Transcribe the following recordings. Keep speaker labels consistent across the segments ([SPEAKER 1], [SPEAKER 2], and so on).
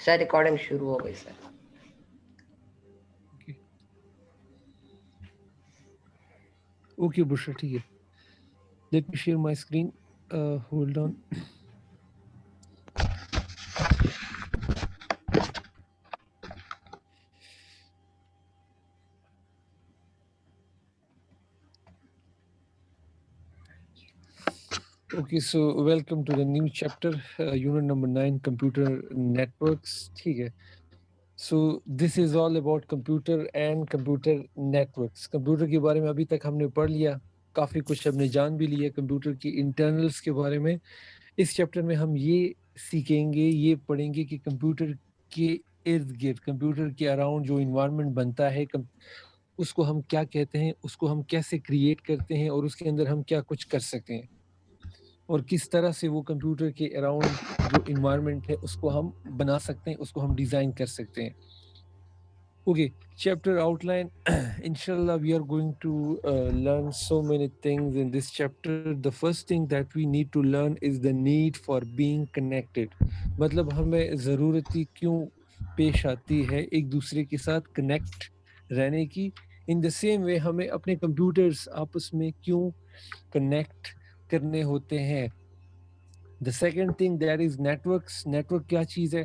[SPEAKER 1] سر recording شروع ہو گئی سر.
[SPEAKER 2] Okay بشرا ٹھیک ہے. Let me share my screen. Hold on. Okay, so welcome to the new chapter, unit number 9, computer networks. ٹھیک ہے. So this is all about computer and computer networks. Computer کے بارے میں ابھی تک ہم نے پڑھ لیا, کافی کچھ ہم نے جان بھی لیا کمپیوٹر کی انٹرنلز کے بارے میں. اس چیپٹر میں ہم یہ سیکھیں گے, یہ پڑھیں گے کہ کمپیوٹر کے ارد گرد, کمپیوٹر کے اراؤنڈ جو انوائرمنٹ بنتا ہے, اس کو ہم کیا کہتے ہیں, اس کو ہم کیسے کریٹ کرتے ہیں, اور اس کے اندر ہم کیا کچھ کر سکتے ہیں, اور کس طرح سے وہ کمپیوٹر کے اراؤنڈ جو انوائرمنٹ ہے اس کو ہم بنا سکتے ہیں, اس کو ہم ڈیزائن کر سکتے ہیں. Okay, chapter outline. Inshallah, we are going to learn so many things in this chapter. The first thing that we need to learn is the need for being connected. مطلب ہمیں ضرورتی کیوں پیش آتی ہے ایک دوسرے کے ساتھ کنیکٹ رہنے کی. In the same way ہمیں اپنے کمپیوٹرز آپس میں کیوں کنیکٹ کرنے ہوتے ہیں. The second thing that is networks. Network کیا چیز ہے,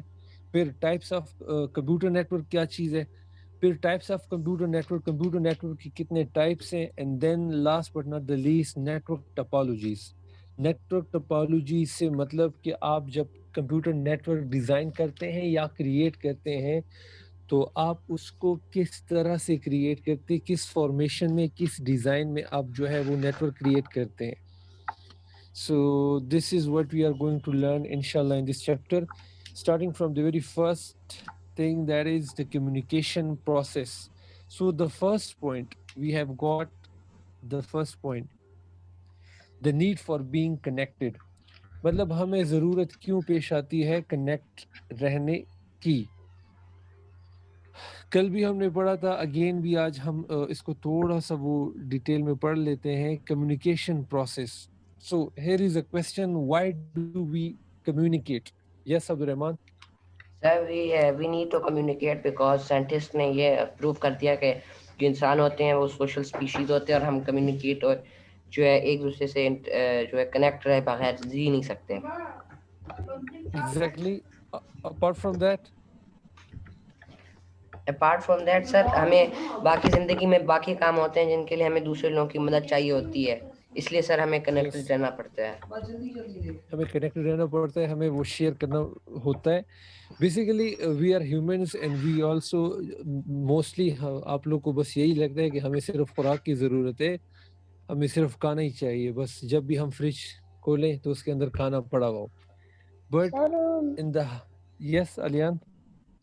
[SPEAKER 2] پھر ٹائپس آف کمپیوٹر نیٹورک کیا چیز ہے, پھر ٹائپس آف کمپیوٹر نیٹورک کی کتنے ٹائپس ہیں, and then last but not the least network topologies. Network topology سے مطلب کہ آپ جب کمپیوٹر نیٹورک ڈیزائن کرتے ہیں یا کریٹ کرتے ہیں تو آپ اس کو کس طرح سے کریٹ کرتے, کس فارمیشن میں, کس ڈیزائن میں آپ جو ہے وہ نیٹورک کریٹ کرتے ہیں. So this is what we are going to learn inshallah in this chapter, starting from the very first thing, that is the communication process. So the first point we have got, the first point, the need for being connected. مطلب ہمیں ضرورت کیوں پیش آتی ہے connect رہنے کی. کل بھی ہم نے پڑھا تھا, اگین بھی آج ہم اس کو تھوڑا سا وہ ڈیٹیل میں پڑھ لیتے ہیں. Communication process. So here is a question, why do we communicate? Yes, Abdul Rahman.
[SPEAKER 1] Sir we need to communicate because scientist نے یہ پروو کر دیا کہ جو انسان ہوتے ہیں وہ سوشل اسپیشیز ہوتے ہیں, اور ہم کمیونیکیٹ اور جو ہے ایک دوسرے سے جو ہے کنیکٹ رہے بغیر جی نہیں سکتے.
[SPEAKER 2] Exactly. Apart from that,
[SPEAKER 1] apart from that sir, ہمیں باقی زندگی میں باقی کام ہوتے ہیں جن کے لیے ہمیں دوسرے لوگوں کی مدد چاہیے ہوتی ہے, اس لیے سر ہمیں
[SPEAKER 2] yes,
[SPEAKER 1] کنیکٹڈ رہنا پڑتا ہے.
[SPEAKER 2] ہمیں کنیکٹڈ رہنا پڑتا ہے, ہمیں وہ شیئر کرنا ہوتا ہے. Basically we are humans and we also mostly, آپ لوگ کو بس یہی لگتا ہے کہ ہمیں صرف خوراک کی ضرورت ہے, ہمیں صرف کھانا ہی چاہیے, بس جب بھی ہم فریج کھولیں تو اس کے اندر کھانا پڑا ہوا ہو. But in the, yes Alyan.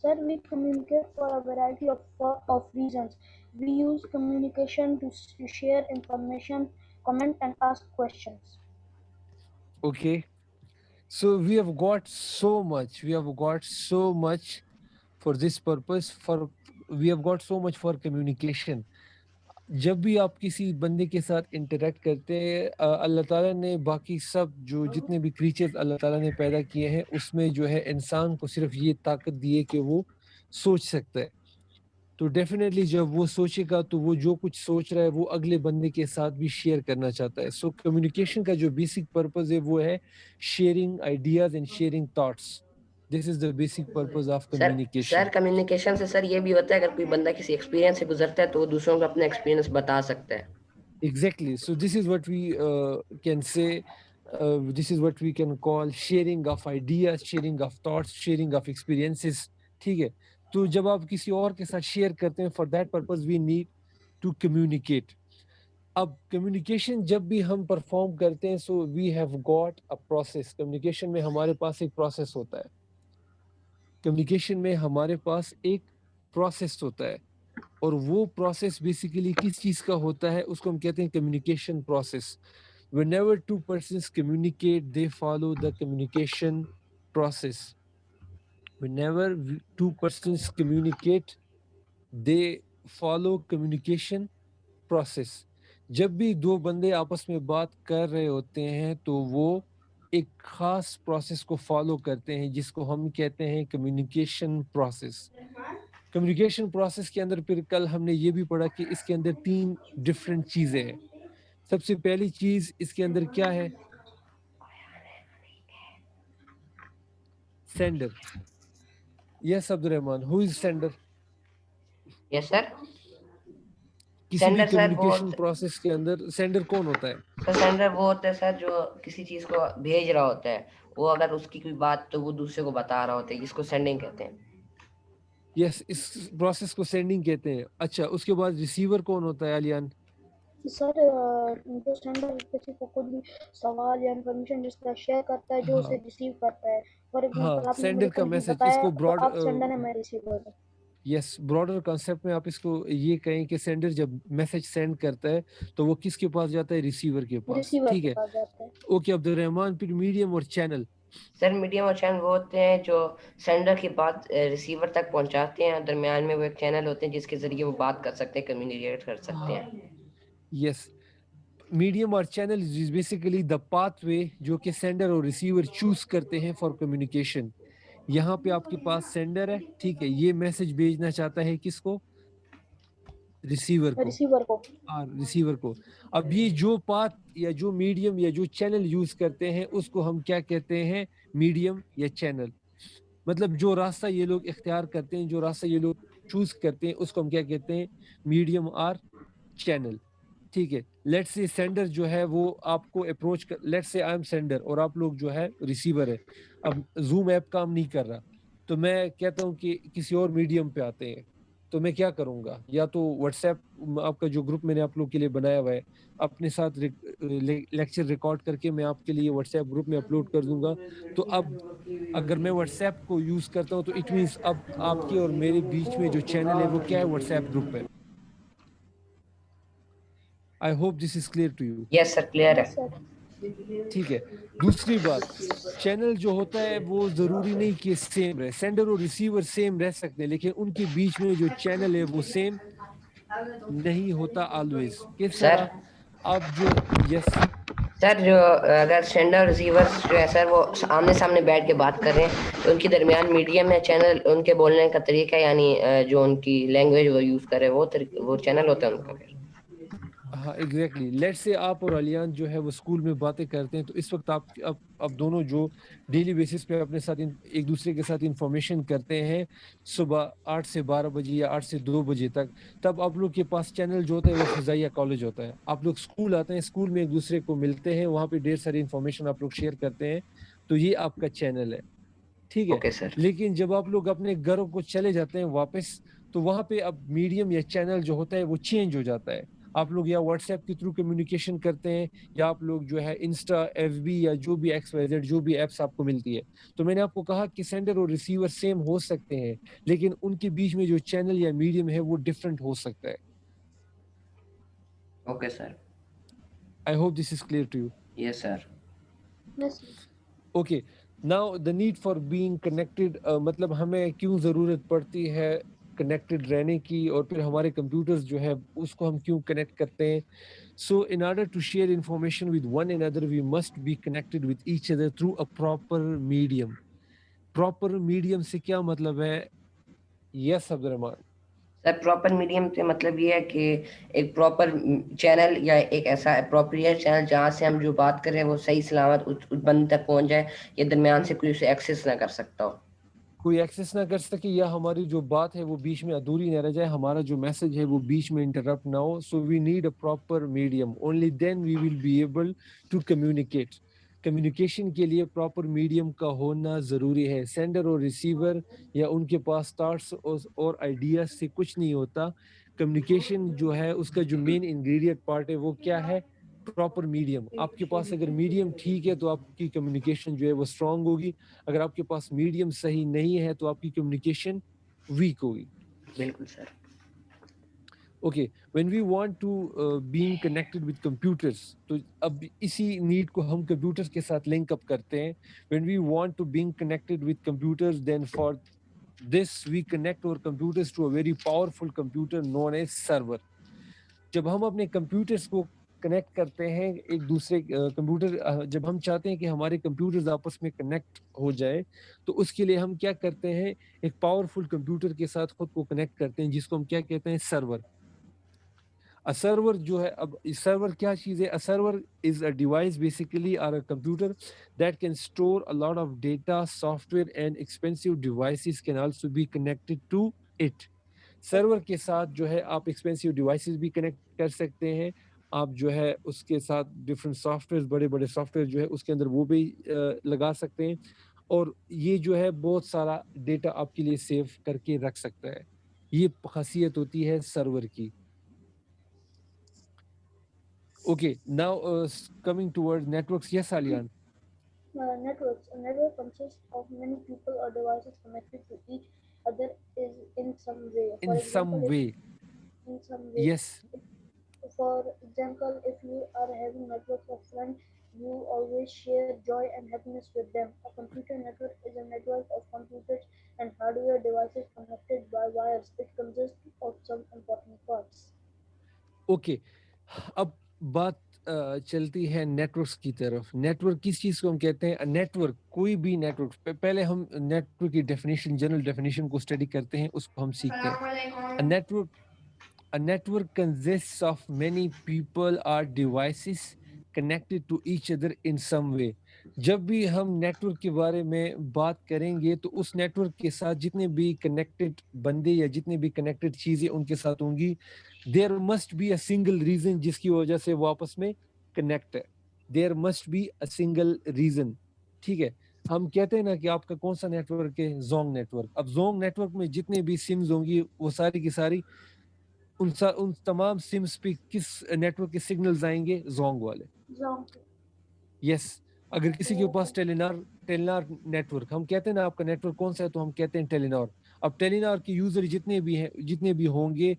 [SPEAKER 3] Sir, we communicate for a variety of reasons. We use communication to share information, comment, and ask questions.
[SPEAKER 2] Okay. So we have got so much for this purpose. We have got so much for communication. جب بھی آپ کسی بندے کے ساتھ interact کرتے ہیں, اللہ تعالیٰ نے باقی سب جو جتنے بھی کریچرز اللہ تعالیٰ نے پیدا کیے ہیں اس میں جو ہے انسان کو صرف یہ طاقت دی ہے کہ وہ سوچ سکتا ہے. تو ڈیفینیٹلی جب وہ سوچے گا تو وہ جو کچھ سوچ رہا ہے وہ اگلے بندے کے ساتھ بھی شیئر کرنا چاہتا ہے. سو کمیونیکیشن کا جو بیسک پرپز ہے وہ ہے sharing ideas and sharing thoughts. This is the basic purpose of communication.
[SPEAKER 1] Sir communication سے سر یہ بھی ہوتا ہے اگر کوئی بندہ کسی ایکسپیرینس سے گزرتا ہے تو وہ دوسروں کو اپنا ایکسپیرینس بتا سکتا ہے.
[SPEAKER 2] Exactly. So this is what we can say, this is what we can call sharing of ideas, sharing of thoughts, sharing of experiences. ٹھیک ہے. تو جب آپ کسی اور کے ساتھ شیئر کرتے ہیں, for that purpose we need to communicate. اب کمیونیکیشن جب بھی ہم پرفارم کرتے ہیں, so we have got a process. Communication میں ہمارے پاس ایک پروسیس ہوتا ہے. کمیونیکیشن میں ہمارے پاس ایک پروسیس ہوتا ہے, اور وہ پروسیس بیسیکلی کس چیز کا ہوتا ہے, اس کو ہم کہتے ہیں communication process. Whenever two persons communicate, they follow the communication process. Whenever two persons communicate, they follow communication process. جب بھی دو بندے آپس میں بات کر رہے ہوتے ہیں تو وہ ایک خاص پروسیس کو فالو کرتے ہیں جس کو ہم کہتے ہیں کمیونیکیشن پروسیس. کمیونیکیشن پروسیس کے اندر پھر کل ہم نے یہ بھی پڑھا کہ اس کے اندر 3 ڈفرینٹ چیزیں ہیں. سب سے پہلی چیز اس کے اندر کیا ہے؟ سینڈر. یس عبد الرحمان, ہو از سینڈر؟
[SPEAKER 1] یس سر.
[SPEAKER 2] کسی بھی
[SPEAKER 1] سینڈر سر وہ
[SPEAKER 2] کمیونیکیشن پروسیس کے اندر سینڈر کون ہوتا ہے؟
[SPEAKER 1] سر سینڈر وہ ہوتا ہے سر جو کسی چیز کو بھیج رہا ہوتا ہے, وہ اگر اس کی کوئی بات تو وہ دوسرے کو بتا رہا ہوتا ہے, جس کو سینڈنگ کہتے ہیں.
[SPEAKER 2] یس, اس پروسیس کو سینڈنگ کہتے ہیں. اچھا, اس کے بعد ریسیور کون ہوتا ہے علیان؟
[SPEAKER 3] سر جو سینڈر کسی کو کچھ بھی سوال یا انفارمیشن جس طرح شیئر کرتا ہے جو اسے ریسیو کرتا ہے. فار
[SPEAKER 2] ہاں,
[SPEAKER 3] ایگزامپل آپ نے مجھے
[SPEAKER 2] سینڈر کا
[SPEAKER 3] کچھ
[SPEAKER 2] میسج, اس
[SPEAKER 3] بتایا
[SPEAKER 2] کو
[SPEAKER 3] تو
[SPEAKER 2] براڈ,
[SPEAKER 3] آپ سینڈر ہے, میں ریسیور ہوں.
[SPEAKER 2] یس, براڈر کانسیپٹ میں آپ اس کو یہ کہیں کہ سینڈر جب میسج سینڈ کرتا ہے تو وہ کس کے پاس جاتا ہے؟ ریسیور کے پاس.
[SPEAKER 3] ریسیور
[SPEAKER 2] ٹھیک
[SPEAKER 3] کے
[SPEAKER 2] ہے,
[SPEAKER 3] پاس جاتا ہے.
[SPEAKER 2] اوکے عبد الرحمان. پھر میڈیم اور چینل.
[SPEAKER 1] سر میڈیم اور چینل وہ ہوتے ہیں جو سینڈر کی بات ریسیور تک پہنچاتے ہیں, درمیان میں وہ ایک چینل ہوتے ہیں جس کے ذریعے وہ بات کر سکتے ہیں, کمیونیکیٹ کر سکتے ہیں.
[SPEAKER 2] یس, میڈیم اور channel is basically the path way جو کہ سینڈر اور ریسیور چوز کرتے ہیں فار کمیونیکیشن. یہاں پہ آپ کے پاس سینڈر ہے, ٹھیک ہے, یہ میسج بھیجنا چاہتا ہے کس کو؟ ریسیور کو.
[SPEAKER 3] ریسیور کو.
[SPEAKER 2] ریسیور کو. اب یہ جو پاتھ یا جو میڈیم یا جو چینل یوز کرتے ہیں اس کو ہم کیا کہتے ہیں؟ میڈیم یا چینل. مطلب جو راستہ یہ لوگ اختیار کرتے ہیں, جو راستہ یہ لوگ چوز کرتے ہیں, اس کو ہم کیا کہتے ہیں؟ میڈیم اور چینل. ٹھیک ہے, لیٹس سے سینڈر جو ہے وہ آپ کو اپروچ کر, let's say I am sender اور آپ لوگ جو ہے ریسیور ہے. اب زوم ایپ کام نہیں کر رہا تو میں کہتا ہوں کہ کسی اور میڈیم پہ آتے ہیں, تو میں کیا کروں گا؟ یا تو واٹس ایپ آپ کا جو گروپ میں نے آپ لوگ کے لیے بنایا ہوا ہے, اپنے ساتھ لیکچر ریکارڈ کر کے میں آپ کے لیے واٹس ایپ گروپ میں اپلوڈ کر دوں گا. تو اب اگر میں واٹس ایپ کو یوز کرتا ہوں تو اٹ مینس اب آپ کے اور میرے بیچ میں جو چینل ہے وہ کیا ہے؟ واٹس ایپ گروپ ہے. I hope this is clear to you.
[SPEAKER 1] Yes sir, clear ہے.
[SPEAKER 2] ٹھیک ہے. دوسری بات, چینل جو ہوتا ہے وہ ضروری نہیں کہ سیم رہے. سینڈر اور ریسیور سیم رہ سکتے ہیں لیکن ان کے بیچ میں جو چینل ہے وہ سیم نہیں ہوتا آلویز. کس
[SPEAKER 1] سر
[SPEAKER 2] طرح؟ اب جو یس
[SPEAKER 1] سر جو اگر سینڈر اور ریسیور جو ہے سر وہ آمنے سامنے بیٹھ کے بات کر رہے ہیں تو ان کے درمیان میڈیم ہے چینل, ان کے بولنے کا طریقہ یعنی جو ان کی لینگویج وہ یوز کرے وہ چینل ہوتا ہے ان کا. پھر
[SPEAKER 2] ہاں ایگزیکٹلی. لیٹ سے آپ اور علیان جو ہے وہ اسکول میں باتیں کرتے ہیں تو اس وقت آپ دونوں جو ڈیلی بیسس پہ اپنے ساتھ ایک دوسرے کے ساتھ انفارمیشن کرتے ہیں صبح 8 سے 12 بجے یا 8 سے 2 بجے تک, تب آپ لوگ کے پاس چینل جو ہوتا ہے وہ فضائیہ کالج ہوتا ہے. آپ لوگ اسکول آتے ہیں, اسکول میں ایک دوسرے کو ملتے ہیں, وہاں پہ ڈھیر ساری انفارمیشن آپ لوگ شیئر کرتے ہیں, تو یہ آپ کا چینل ہے. ٹھیک ہے.
[SPEAKER 1] اوکے سر.
[SPEAKER 2] لیکن جب آپ لوگ اپنے گھروں کو چلے جاتے ہیں واپس تو وہاں پہ اب میڈیم یا چینل جو ہوتا ہے وہ چینج ہو جاتا ہے. آپ لوگ یا واٹس ایپ کے تھرو کمیونیکیشن کرتے ہیں یا آپ لوگ جو ہے انسٹا, ایف بی یا جو بھی ایکس وائی زیڈ جو بھی ایپس آپ کو ملتی ہے. تو میں نے آپ کو کہا کہ سینڈر اور ریسیور سیم ہو سکتے ہیں لیکن ان کے بیچ میں جو چینل یا میڈیم ہے وہ ڈفرینٹ ہو سکتا ہے.
[SPEAKER 1] Okay sir.
[SPEAKER 2] I hope this is clear to you.
[SPEAKER 1] Yes sir.
[SPEAKER 2] Okay. Now the need for being connected, مطلب ہمیں کیوں ضرورت پڑتی ہے کنیکٹڈ رہنے کی, اور پھر ہمارے کمپیوٹرز جو ہے اس کو ہم کیوں کنیکٹ کرتے ہیں. So in order to share information with one another we must be connected with each other through a proper medium. Proper medium سے کیا مطلب ہے؟ یس عبد الرحمان.
[SPEAKER 1] سر پراپر میڈیم سے مطلب یہ ہے کہ ایک پراپر چینل یا ایک ایسا اپروپریٹ چینل جہاں سے ہم جو بات کر رہے ہیں وہ صحیح سلامت اس بندے تک پہنچ جائے, یا درمیان سے کوئی اسے ایکسیس نہ کر سکتا ہو,
[SPEAKER 2] کوئی ایکسیس نہ کر سکے, یا ہماری جو بات ہے وہ بیچ میں ادھوری نہ رہ جائے, ہمارا جو میسج ہے وہ بیچ میں انٹرپٹ نہ ہو. So we need a proper medium, only then we will be able to communicate. Communication کے لیے پراپر میڈیم کا ہونا ضروری ہے. سینڈر اور ریسیور یا ان کے پاس تھاٹس اور آئیڈیاز سے کچھ نہیں ہوتا. کمیونیکیشن جو ہے اس کا جو مین انگریڈینٹ پارٹ ہے وہ کیا ہے؟ Proper medium. آپ کے پاس اگر میڈیم ٹھیک ہے تو آپ کی کمیونیکیشن جو ہے وہ اسٹرانگ ہوگی. اگر آپ کے پاس میڈیم صحیح نہیں ہے تو آپ کی کمیونیکیشن ویک ہوگی.
[SPEAKER 1] بالکل sir.
[SPEAKER 2] Okay. When we want to being connected with computers, تو اب اسی نیڈ کو ہم کمپیوٹرس کے ساتھ لنک اپ کرتے ہیں. When we want to being connected with computers, then for this we connect our computers to a very powerful computer known as server. جب ہم اپنے کمپیوٹرز کو کنیکٹ کرتے ہیں ایک دوسرے کمپیوٹر. جب ہم چاہتے ہیں کہ ہمارے کمپیوٹرز آپس میں کنیکٹ ہو جائے تو اس کے لیے ہم کیا کرتے ہیں, ایک پاورفل کمپیوٹر کے ساتھ خود کو کنیکٹ کرتے ہیں, جس کو ہم کیا کہتے ہیں, سرور. سرور جو ہے, اب سرور کیا چیز ہے؟ سرور از اے ڈیوائس بیسیکلی اور a computer that can store a lot of data, software and expensive devices can also be connected to it. سرور کے ساتھ جو ہے آپ ایکسپینسو ڈیوائسز بھی کنیکٹ کر سکتے ہیں, آپ جو ہے اس کے ساتھ ڈفرینٹ سافٹ ویئر, بڑے بڑے سافٹ ویئر جو ہے اس کے اندر وہ بھی لگا سکتے ہیں, اور یہ جو ہے بہت سارا ڈیٹا آپ کے لیے سیو کر کے رکھ سکتا ہے. یہ خاصیت ہوتی ہے سرور کی. Okay, now coming toward networks. Yes, Alian.
[SPEAKER 3] Networks. A network consists of many people or devices connected to each other is in some way.
[SPEAKER 2] In some way.
[SPEAKER 3] In some way.
[SPEAKER 2] Yes.
[SPEAKER 3] For example, if you are having networks of friends, you always share joy and happiness with them. A computer network is a network of computers and hardware devices connected by wires. It consists of some important parts.
[SPEAKER 2] Okay. اب بات چلتی ہے networks کی طرف. Network کس چیز کو ہم کہتے ہیں؟ نیٹورک, کوئی بھی نیٹورک. پہلے ہم نیٹورک کی ڈیفینیشن, جنرل ڈیفینیشن کو اسٹڈی کرتے ہیں, اس کو ہم سیکھتے ہیں. A network consists of many people or devices connected to each other in some way. جب بھی ہم نیٹورک کے بارے میں بات کریں گے تو اس نیٹورک کے ساتھ جتنے بھی کنیکٹڈ بندے یا جتنے بھی کنیکٹڈ چیزیں ان کے ساتھ ہوں گی, there must be a single reason جس کی وجہ سے وہ آپس میں کنیکٹ ہے. there must be a single reason. ٹھیک ہے, ہم کہتے ہیں نا کہ آپ کا کون سا نیٹورک ہے؟ زونگ نیٹورک. اب زونگ نیٹورک میں جتنے بھی سمز ہوں گی وہ ساری کی ساری ان تمام سمز پہ کس نیٹورک کے سگنلز آئیں گے؟ زونگ والے. یس. اگر کسی کے پاس ٹیلینار نیٹورک, ہم کہتے ہیں نا آپ کا نیٹورک کون سا ہے, تو ہم کہتے ہیں ٹیلینار. اب ٹیلینار کے یوزر جتنے بھی ہوں گے,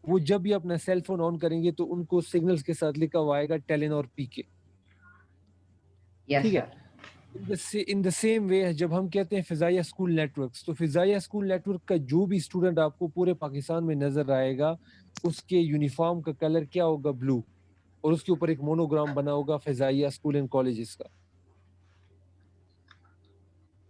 [SPEAKER 2] وہ جب بھی اپنا سیل فون آن کریں گے تو ان کو سگنلز کے ساتھ لکھا ہوا آئے گا ٹیلینار پی کے. ٹھیک ہے. ان دا سیم وے جب ہم کہتے ہیں فضائیہ اسکول نیٹورکس, تو فضائیہ اسکول نیٹورک کا جو بھی اسٹوڈنٹ آپ کو پورے پاکستان میں نظر آئے گا, اس کے یونیفارم کا کلر کیا ہوگا؟ بلو, اور اس کے اوپر ایک مونوگرام بنا ہوگا فضائیہ اسکول اینڈ کالجز کا.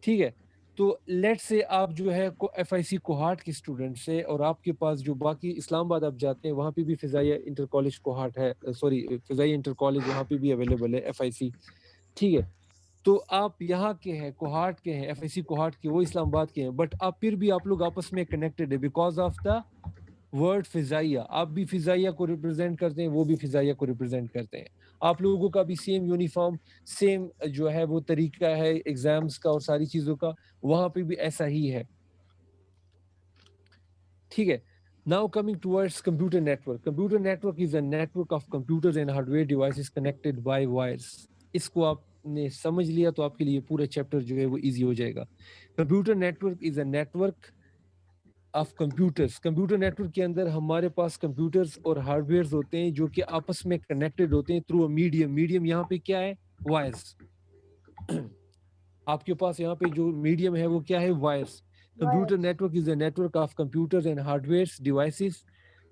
[SPEAKER 2] ٹھیک ہے. تو لیٹ سے آپ جو ہے ایف آئی سی کوہاٹ کے اسٹوڈنٹ سے, اور آپ کے پاس جو باقی اسلام آباد آپ جاتے ہیں وہاں پہ بھی فضائیہ انٹر کالج کوہاٹ ہے, سوری فضائیہ انٹر کالج وہاں پہ بھی اویلیبل ہے ایف آئی سی. ٹھیک ہے. تو آپ یہاں کے ہیں, کوہاٹ کے ہیں, ایف آئی سی کوہاٹ کے, وہ اسلام آباد کے ہیں, بٹ آپ پھر بھی آپ لوگ آپس میں کنیکٹڈ ہے بیکاز آف دا ورڈ فضائیہ. آپ بھی فضائیہ کو ریپرزینٹ کرتے ہیں, وہ بھی فضائیہ کو ریپرزینٹ کرتے ہیں. آپ لوگوں کا بھی سیم یونیفارم, سیم جو ہے وہ طریقہ ہے ایگزامز کا اور ساری چیزوں کا, وہاں پہ بھی ایسا ہی ہے. ٹھیک ہے. Now coming towards computer network. Computer network is a network of computers and hardware devices connected by wires. اس کو آپ نے سمجھ لیا تو آپ کے لیے پورا چیپٹر جو ہے وہ ایزی ہو جائے گا. Computer network is a network of computers. Computer network کے اندر ہمارے پاس computers اور ہارڈ ویئرز ہوتے ہیں جو کہ آپس میں کنیکٹڈ ہوتے ہیں through a medium. Medium یہاں پہ کیا ہے؟ wires. آپ کے پاس یہاں پہ جو میڈیم ہے وہ کیا ہے؟ wires. Computer network is a network of computers and hardware devices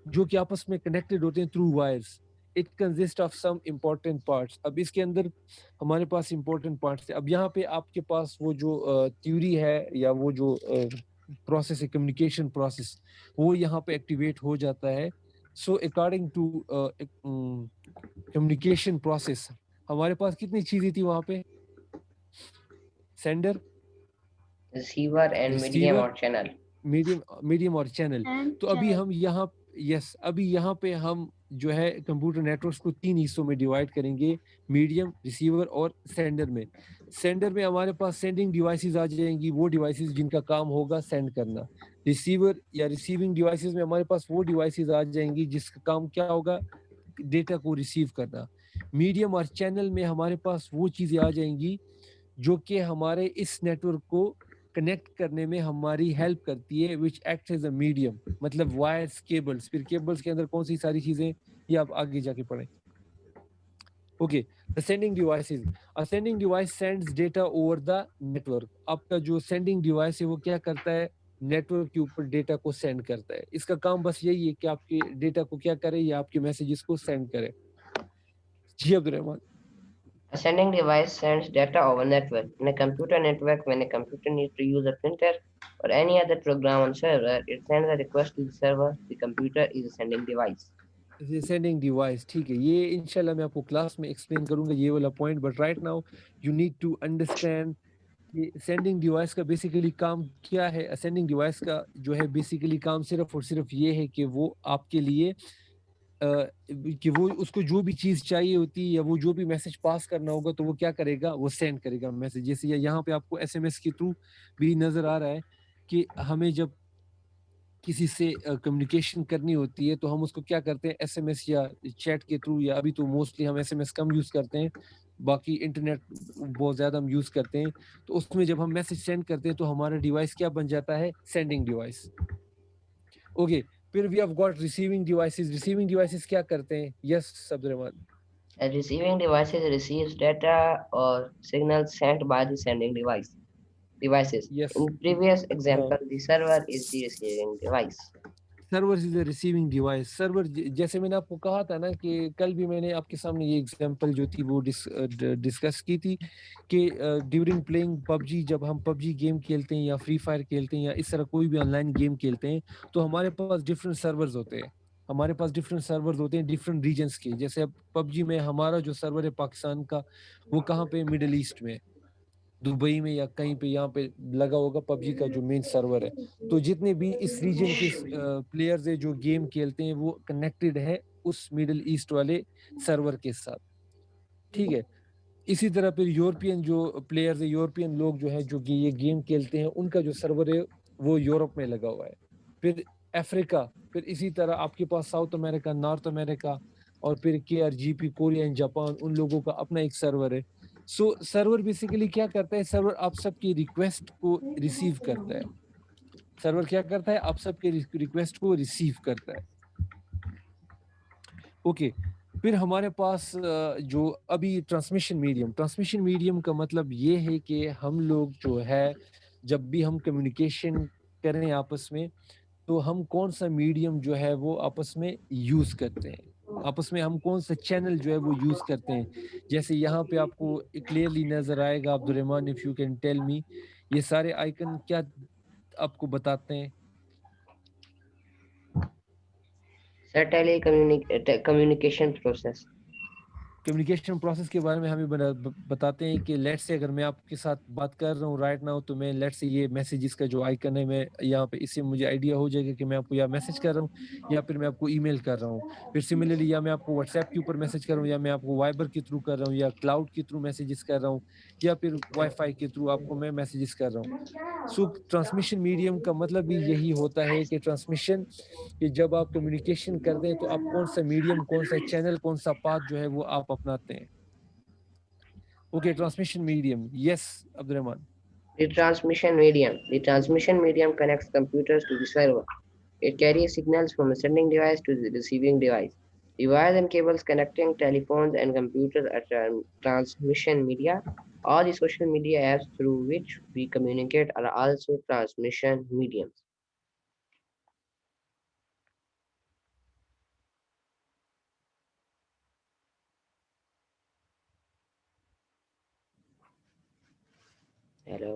[SPEAKER 2] جو کہ آپس میں کنیکٹڈ ہوتے ہیں through wires. It consists of some important parts. اب اس کے اندر ہمارے پاس important parts ہیں. اب یہاں پہ آپ کے پاس وہ جو تھیوری ہے یا وہ جو پروسیس ہے, کمیونیکیشن پروسیس, وہ یہاں پہ ایکٹیویٹ ہو جاتا ہے. So according to communication process ہمارے پاس کتنی چیزیں تھی وہاں پہ؟ سینڈر,
[SPEAKER 1] ریسیور اینڈ میڈیم اور چینل.
[SPEAKER 2] میڈیم اور چینل. تو ابھی ہم یہاں ابھی یہاں پہ ہم جو ہے کمپیوٹر نیٹورکس کو 3 حصوں میں ڈیوائڈ کریں گے, میڈیم, ریسیور اور سینڈر میں. سینڈر میں ہمارے پاس سینڈنگ ڈیوائسز آ جائیں گی, وہ ڈیوائسز جن کا کام ہوگا سینڈ کرنا. ریسیور یا ریسیونگ ڈیوائسز میں ہمارے پاس وہ ڈیوائسز آ جائیں گی جس کا کام کیا ہوگا؟ ڈیٹا کو ریسیو کرنا. میڈیم اور چینل میں ہمارے پاس وہ چیزیں آ جائیں گی جو کہ ہمارے اس نیٹورک کو کنیکٹ کرنے میں ہماری ہیلپ کرتی ہے, which acts as a medium. مطلب وائرس, کیبلز. پھر کیبلز کے اندر کون سی ساری چیزیں, یہ آپ آگے جا کے پڑھیں. Okay. The sending devices. A sending device sends data over the network. آپ کا جو سینڈنگ ڈیوائس ہے وہ کیا کرتا ہے؟ نیٹورک کے اوپر ڈیٹا کو سینڈ کرتا ہے. اس کا کام بس یہی ہے کہ آپ کے ڈیٹا کو کیا کرے, یا آپ کے میسیجز کو سینڈ کرے. جی عبد Rahman.
[SPEAKER 1] A sending device sends data over network. In a computer network, when a computer needs to use a printer or any other program on server, it sends a request to the server. The computer is a sending device.
[SPEAKER 2] Sending device ٹھیک ہے, یہ انشاءاللہ میں آپ کو class میں explain کروں گا یہ والا point, but right now you need to understand کہ سینڈنگ ڈیوائس کا بیسیکلی کام کیا ہے. سینڈنگ ڈیوائس کا جو ہے بیسیکلی کام صرف اور صرف یہ ہے کہ وہ آپ کے لیے کہ وہ اس کو جو بھی چیز چاہیے ہوتی ہے یا وہ جو بھی میسج پاس کرنا ہوگا تو وہ کیا کرے گا, وہ سینڈ کرے گا میسج. جیسے یہاں پہ آپ کو ایس ایم ایس کے تھرو بھی نظر آ رہا ہے کہ ہمیں جب کسی سے کمیونیکیشن کرنی ہوتی ہے تو ہم اس کو کیا کرتے ہیں, ایس ایم ایس یا چیٹ کے تھرو, یا ابھی تو موسٹلی ہم ایس ایم ایس کم یوز کرتے ہیں, باقی انٹرنیٹ بہت زیادہ ہم یوز کرتے ہیں. تو اس میں جب ہم میسج سینڈ کرتے ہیں تو ہمارا ڈیوائس کیا بن جاتا ہے, سینڈنگ ڈیوائس. اوکے, پھر we have got receiving devices. Receiving devices کیا کرتے ہیں, yes Abdul Rahman.
[SPEAKER 1] A receiving device receives data or signals sent by the sending devices.
[SPEAKER 2] Yes,
[SPEAKER 1] In previous
[SPEAKER 2] ہاں,
[SPEAKER 1] example, the server is the receiving device.
[SPEAKER 2] Server is a receiving device. Server جیسے میں نے آپ کو کہا تھا نا کہ کل بھی میں نے آپ کے سامنے یہ ایگزامپل جو تھی وہ ڈسکس کی تھی کہ ڈیورنگ پلینگ پب جی, جب ہم پب جی گیم کھیلتے ہیں یا فری فائر کھیلتے ہیں یا اس طرح کوئی بھی آن لائن گیم کھیلتے ہیں تو ہمارے پاس ڈفرینٹ سرورز ہوتے ہیں. ہمارے پاس ڈفرینٹ سرورز ہوتے ہیں ڈفرینٹ ریجنس کے. جیسے اب پب جی میں ہمارا جو سرور ہے پاکستان کا وہ کہاں پہ, مڈل ایسٹ میں, دبئی میں یا کہیں پہ یہاں پہ لگا ہوگا پب جی کا جو مین سرور ہے. تو جتنے بھی اس ریجن کے پلیئرز ہیں جو گیم کھیلتے ہیں وہ کنیکٹڈ ہے اس مڈل ایسٹ والے سرور کے ساتھ, ٹھیک ہے. اسی طرح پھر یورپین جو پلیئرز ہیں, یورپین لوگ جو ہیں جو یہ گیم کھیلتے ہیں, ان کا جو سرور ہے وہ یورپ میں لگا ہوا ہے. پھر افریقہ, پھر اسی طرح آپ کے پاس ساؤتھ امریکہ, نارتھ امریکہ, اور پھر کے آر جی پی, کوریا اینڈ جاپان, ان لوگوں کا اپنا ایک سرور ہے. سو سرور بیسیکلی کیا کرتا ہے, سرور آپ سب کی ریکویسٹ کو ریسیو کرتا ہے. سرور کیا کرتا ہے, آپ سب کے ریکویسٹ کو ریسیو کرتا ہے. اوکے, پھر ہمارے پاس جو ابھی ٹرانسمیشن میڈیم کا مطلب یہ ہے کہ ہم لوگ جو ہے جب بھی ہم کمیونیکیشن کریں آپس میں تو ہم کون سا میڈیم جو ہے وہ آپس میں یوز کرتے ہیں, آپس میں ہم کون سا چینل جو ہے وہ یوز کرتے ہیں. جیسے یہاں پہ آپ کو کلیئرلی نظر آئے گا Abdur Rahman, if you can tell me, یہ سارے آئیکن کیا آپ کو بتاتے ہیں.
[SPEAKER 1] Certainly, communication process.
[SPEAKER 2] Communication process کے بارے میں ہمیں بتاتے ہیں کہ لیٹ سے اگر میں آپ کے ساتھ بات کر رہا ہوں رائٹ ناؤ تو میں لیٹ سے یہ میسیجز کا جو آئیکن ہے میں یہاں پہ, اس سے مجھے آئیڈیا ہو جائے گا کہ میں آپ کو یا میسج کر رہا ہوں یا پھر میں آپ کو ای میل کر رہا ہوں. پھر سملرلی یا میں آپ کو واٹس ایپ کے اوپر میسج کر رہا ہوں یا میں آپ کو وائبر کے تھرو کر رہا ہوں یا کلاؤڈ کے تھرو میسیجز کر رہا ہوں یا پھر وائی فائی کے تھرو آپ کو میں میسیجز کر رہا ہوں. سو ٹرانسمیشن میڈیم کا مطلب بھی یہی ہوتا ہے کہ ٹرانسمیشن, کہ جب آپ کمیونیکیشن کرتے ہیں تو آپ کون سا میڈیم, کون سا چینل, کون سا پاتھ جو ہے وہ آپ اپناتے ہیں. Okay, transmission medium, yes Abdul Rahman.
[SPEAKER 1] The transmission medium. The transmission medium connects computers to the server. It carries signals from the sending device to the receiving device. The wires and cables connecting telephones and computers are transmission media. All the social media apps through which we communicate are also transmission mediums. Hello.